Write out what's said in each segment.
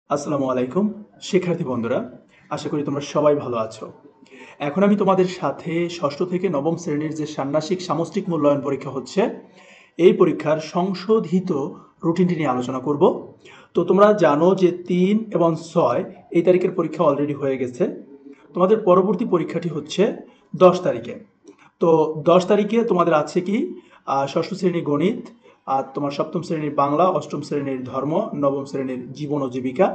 আসসালামু আলাইকুম শিক্ষার্থী বন্ধুরা, আশা করি তোমরা সবাই ভালো আছো। এখন আমি তোমাদের সাথে ষষ্ঠ থেকে নবম শ্রেণীর যে ষান্মাসিক সামষ্টিক মূল্যায়ন পরীক্ষা হচ্ছে, এই পরীক্ষার সংশোধিত রুটিনটি নিয়ে আলোচনা করব। তো তোমরা জানো যে ৩ এবং ৬ এই তারিখের পরীক্ষা অলরেডি হয়ে গেছে। তোমাদের পরবর্তী পরীক্ষাটি হচ্ছে ১০ তারিখে। তো ১০ তারিখে তোমাদের আছে কি ষষ্ঠ শ্রেণী গণিত, আর তোমার সপ্তম শ্রেণীর বাংলা, অষ্টম শ্রেণীর ধর্ম, নবম শ্রেণীর জীবন ও জীবিকা।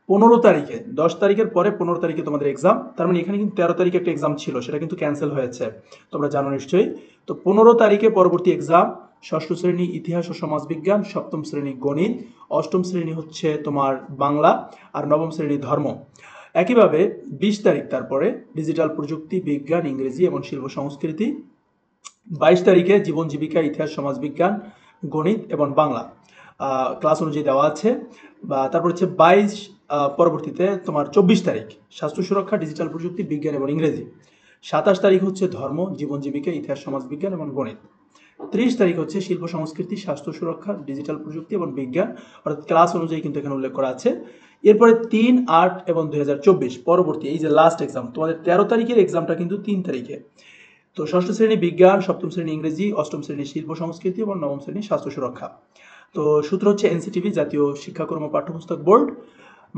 ১৫ তারিখে, ১০ তারিখের পরে ১৫ তারিখে তোমাদের এক্সাম। তার মানে এখানে কিন্তু ১৩ তারিখে একটা এক্সাম ছিল, সেটা কিন্তু ক্যান্সেল হয়েছে, তোমরা জানো নিশ্চয়ই। তো ১৫ তারিখে পরবর্তী এক্সাম, ষষ্ঠ শ্রেণী ইতিহাস ও সমাজবিজ্ঞান, সপ্তম শ্রেণী গণিত, অষ্টম শ্রেণী হচ্ছে তোমার বাংলা, আর নবম শ্রেণী ধর্ম। একইভাবে ২০ তারিখ তারপরে ডিজিটাল প্রযুক্তি, বিজ্ঞান, ইংরেজি এবং শিল্প সংস্কৃতি। ২২ তারিখে জীবন জীবিকা, ইতিহাস, সমাজবিজ্ঞান, গণিত এবং বাংলা ক্লাস অনুযায়ী দেওয়া আছে। তারপর হচ্ছে ২২ পরবর্তীতে তোমার ২৪ তারিখ স্বাস্থ্য সুরক্ষা, ডিজিটাল প্রযুক্তি, বিজ্ঞান এবং ইংরেজি। ২৭ তারিখ হচ্ছে ধর্ম, জীবন জীবিকা, ইতিহাস, সমাজবিজ্ঞান এবং গণিত। ৩০ তারিখ হচ্ছে শিল্প সংস্কৃতি, স্বাস্থ্য সুরক্ষা, ডিজিটাল প্রযুক্তি এবং বিজ্ঞান, অর্থাৎ ক্লাস অনুযায়ী কিন্তু এখানে উল্লেখ করা আছে। এরপরে ৩, ৮ এবং ২০২৪ পরবর্তী এই যে লাস্ট এক্সাম, তোমাদের ১৩ তারিখের এক্সামটা কিন্তু ৩ তারিখে। তো ষষ্ঠ শ্রেণী বিজ্ঞান, সপ্তম শ্রেণী ইংরেজি, অষ্টম শ্রেণী শিল্প সংস্কৃতি এবং নবম শ্রেণী স্বাস্থ্য সুরক্ষা। তো সূত্র হচ্ছে এনসিটিভি, জাতীয় শিক্ষাক্রম ও পাঠ্যপুস্তক বোর্ড,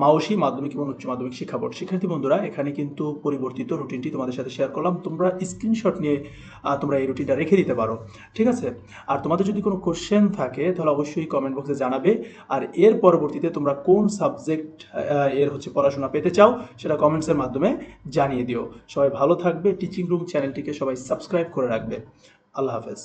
মাওসি মাধ্যমিক এবং উচ্চ মাধ্যমিক শিক্ষা বোর্ড। শিক্ষার্থী বন্ধুরা, এখানে কিন্তু পরিবর্তিত রুটিনটি তোমাদের সাথে শেয়ার করলাম। তোমরা স্ক্রিনশট নিয়ে তোমরা এই রুটিনটা রেখে দিতে পারো, ঠিক আছে? আর তোমাদের যদি কোনো কোশ্চেন থাকে তাহলে অবশ্যই কমেন্ট বক্সে জানাবে। আর এর পরবর্তীতে তোমরা কোন সাবজেক্ট এর হচ্ছে পড়াশোনা পেতে চাও সেটা কমেন্টসের মাধ্যমে জানিয়ে দিও। সবাই ভালো থাকবে। টিচিং রুম চ্যানেলটিকে সবাই সাবস্ক্রাইব করে রাখবে। আল্লাহ হাফেজ।